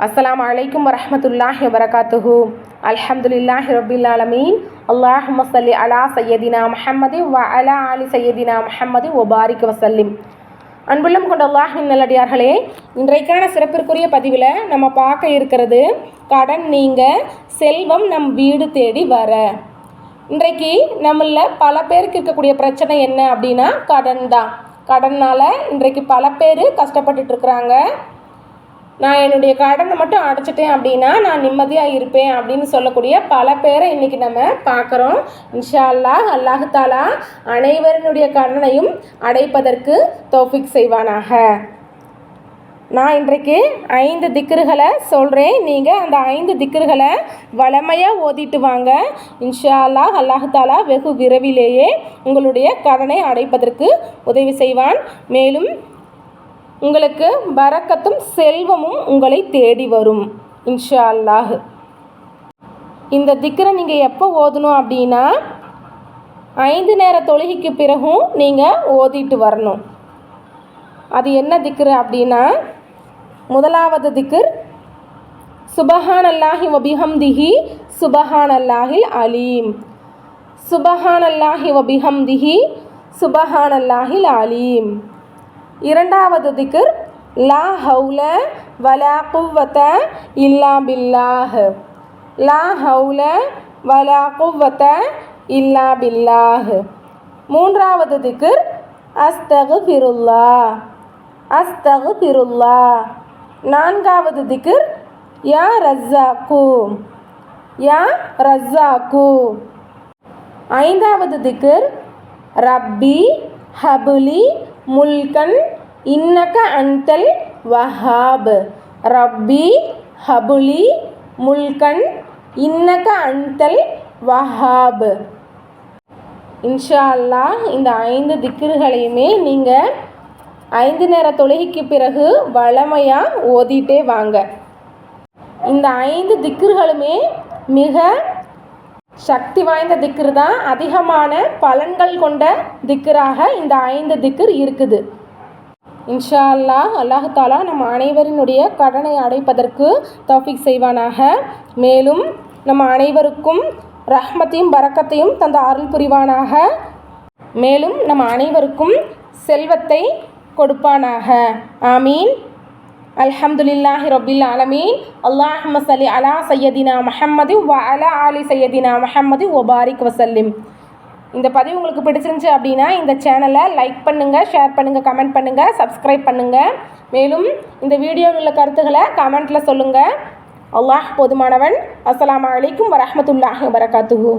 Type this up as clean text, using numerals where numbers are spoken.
அஸ்ஸலாமு அலைக்கும் வரஹ்மத்துல்லாஹி வபரகாத்துஹு. அல்ஹம்துலில்லாஹி ரப்பில் ஆலமீன். அல்லாஹும்ம ஸல்லி அலா சய்யதினா முஹம்மதி வ அலா ஆலி சய்யதினா முஹம்மதி வ பாரிக் வசல்லிம். அன்புள்ளம் கொண்ட அல்லாஹ்வின் நல்லடியார்களே, இன்றைக்கான சிறப்பிற்குரிய பதிவில் நம்ம பார்க்க இருக்கிறது கடன் நீங்க செல்வம் நம் வீடு தேடி வர. இன்றைக்கு நம்மள பல பேருக்கு இருக்கக்கூடிய பிரச்சனை என்ன அப்படின்னா கடன் தான். கடனால் இன்றைக்கு பல பேர் கஷ்டப்பட்டுட்டு இருக்கிறாங்க. நான் என்னுடைய கடனை மட்டும் அடைச்சிட்டேன் அப்படின்னா நான் நிம்மதியாக இருப்பேன் அப்படின்னு சொல்லக்கூடிய பல பேரை இன்றைக்கி நம்ம பார்க்குறோம். இன்ஷா அல்லாஹ், அல்லாஹு தாலா அனைவருடைய கடனையும் அடைப்பதற்கு தௌஃபீக் செய்வானாக. நான் இன்றைக்கு 5 திக்ருகளை சொல்கிறேன். நீங்கள் அந்த 5 திக்ருகளை வளமையாக ஓதிட்டு வாங்க. இன்ஷா அல்லாஹ், அல்லாஹு தாலா வெகு விரைவிலேயே உங்களுடைய கடனை அடைப்பதற்கு உதவி செய்வான். மேலும் உங்களுக்கு பரக்கத்தும் செல்வமும் உங்களை தேடி வரும் இன்ஷா அல்லாஹ். இந்த திக்ரை நீங்கள் எப்போ ஓதணும் அப்படின்னா 5 நேர தொழுகைக்கு பிறகும் நீங்கள் ஓதிட்டு வரணும். அது என்ன திக்ரு அப்படின்னா, முதலாவது திக்ர் சுபஹானல்லாஹி வபிஹம்திஹி சுபஹானல்லாஹில் அலீம். சுபஹானல்லாஹி வபிஹம்திஹி சுபஹானல்லாஹில் அலீம். இரண்டாவது திக்ர் லா ஹவுல வலா குவ்வத இல்லா பில்லாஹ். லா ஹவுல வலா குவ்வத இல்லா பில்லாஹ். மூன்றாவது திக்ர் அஸ்தக்ஃபிருல்லாஹ் அஸ்தக்ஃபிருல்லாஹ். நான்காவது திக்ர் யா ரஸ்ஸாக்கு யா ரஸ்ஸாக்கு. ஐந்தாவது திக்ர் ரப்பி ஹபுலி முல்கன் இன்னக அன்தல் வஹாப். ரப்பி ஹபுலி முல்கன் இன்னக அன்தல் வஹாப். இன்ஷா அல்லாஹ், இந்த 5 திக்ருகளையுமே நீங்கள் 5 நேர தொழுகைக்கு பிறகு வளமையாக ஓதிட்டே வாங்க. இந்த 5 திக்ருகளுமே மிக சக்தி வாய்ந்த திக்ரு தான். அதிகமான பலன்கள் கொண்ட திக்ராக இந்த 5 திக்ர் இருக்குது. இன்ஷா அல்லாஹ், அல்லாஹு தாலா நம்ம அனைவரினுடைய கடனை அடைப்பதற்கு தௌஃபீக் செய்வானாக. மேலும் நம்ம அனைவருக்கும் ரஹ்மத்தையும் பரக்கத்தையும் தந்த அருள் புரிவானாக. மேலும் நம்ம அனைவருக்கும் செல்வத்தை கொடுப்பானாக. ஆமீன். அல்ஹம்துலில்லாஹி ரப்பில் ஆலமீன். அல்லாஹும்ம ஸல்லி அலா சய்யதினா முஹம்மதி வ அலா ஆலி சய்யதினா முஹம்மதி வ பாரிக் வசல்லிம். இந்த பதிவு உங்களுக்கு பிடிச்சிருந்துச்சு அப்படின்னா இந்த சேனலை லைக் பண்ணுங்கள், ஷேர் பண்ணுங்கள், கமெண்ட் பண்ணுங்கள், சப்ஸ்கிரைப் பண்ணுங்கள். மேலும் இந்த வீடியோவில் உள்ள கருத்துக்களை கமெண்ட்டில் சொல்லுங்கள். அல்லாஹ் போதுமானவன். அஸ்ஸலாமு அலைக்கும் வரஹ்மத்துல்லாஹி வபரகாத்துஹு.